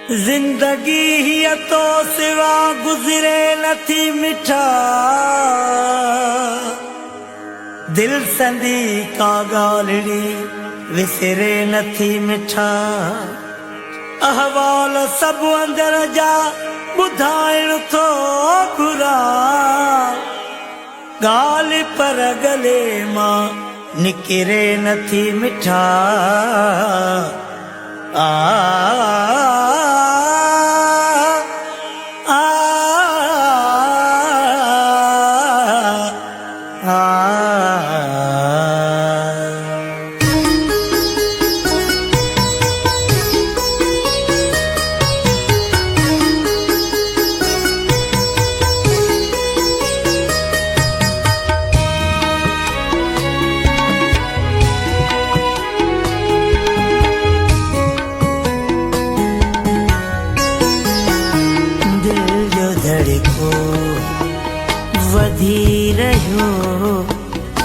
जिंदगी हीअ तो सिवा गुज़रे नथी मिठा, दिल संदी का ॻाल्हि विसरे नथी मिठा। अहवाल सभु अंदर जा ॿुधाइण थो घुरा, ॻाल्हि पर गले मां निकिरे नथी मिठा। आ वधी रहियो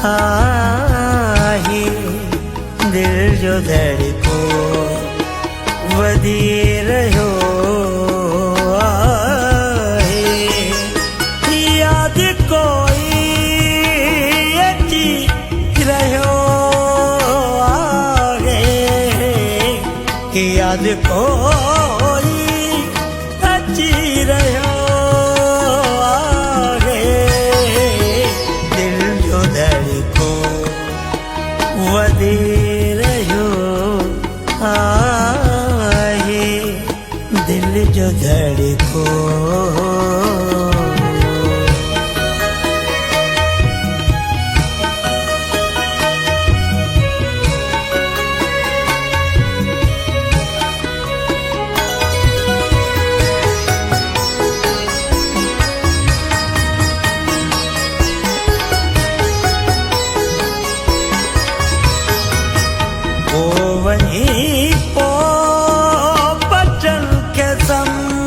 आहे, दिल जो धड़को वधी रहियो आहे। यादि कोई अची रहियो आहे, यादि कोई अची रहियो। वधी रहियो आहे, दिल जो धड़को। वहीं पो बचन के समझाए,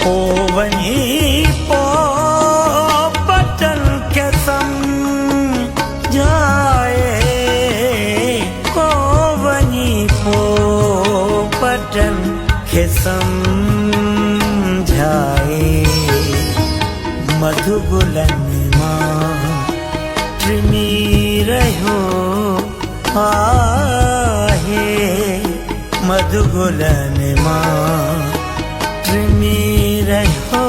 ओ वहीं पो बचन के समझाए, ओ वहीं पो बचन के समझाए। मधुगुलन ट्रिमी रहियो आहे, मधुगुलन मां ट्रिमी रहियो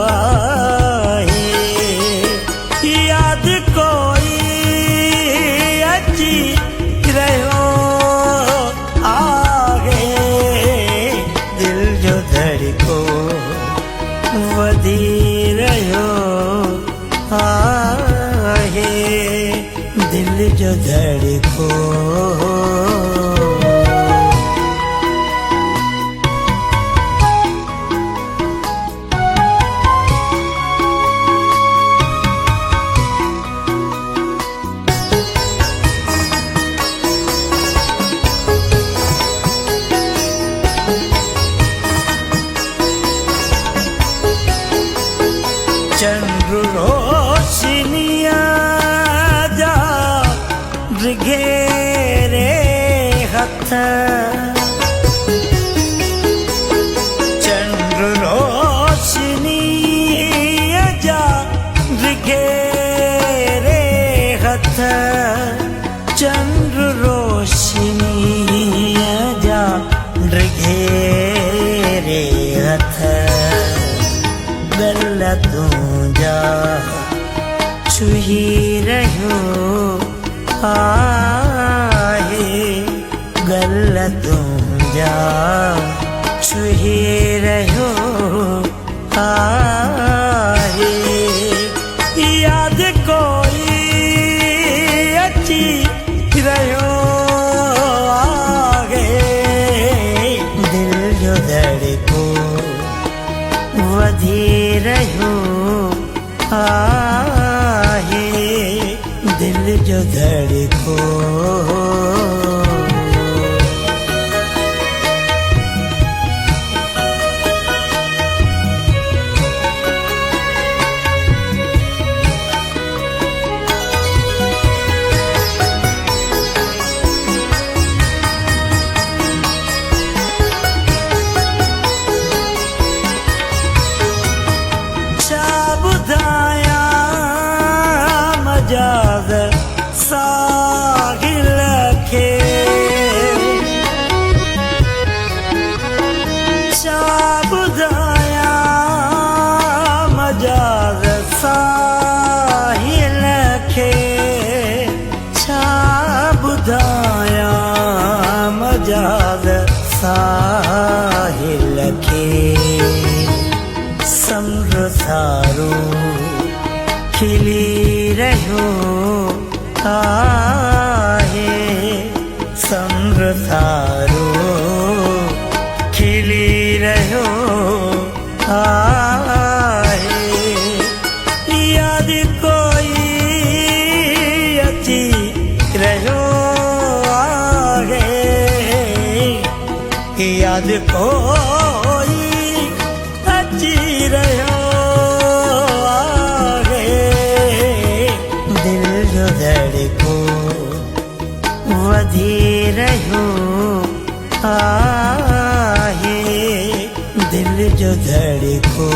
आहे। यादि कोई अची रहियो आहे, दिल जो धड़को वधी रहियो आहे, दिल जो धड़को। चंद्र रोशनिया जा घेरे हथ, चंद्र रोशनिया जा घेरे हथ, चंद्र रोशनिया जा घेरे हथ। गलतों जा छुही रहियो आहे, गलतों जा छुही रहियो आहे। यादि कोई अची रहियो आहे, दिल जो धड़को वधी रहियो आहे, दिल जो धड़को। मजाज साहिल खे छा ॿुधायां मजाज साहिल खे छा ॿुधायां मजाज साहिल खे समुंड सारो खिली रहियो आहे समुंड सारो खिली रहियो आहे यादि कोई अची रहियो आहे यादि कोई अची रहियो धड़को वधी रहियो आहे दिल जो धड़को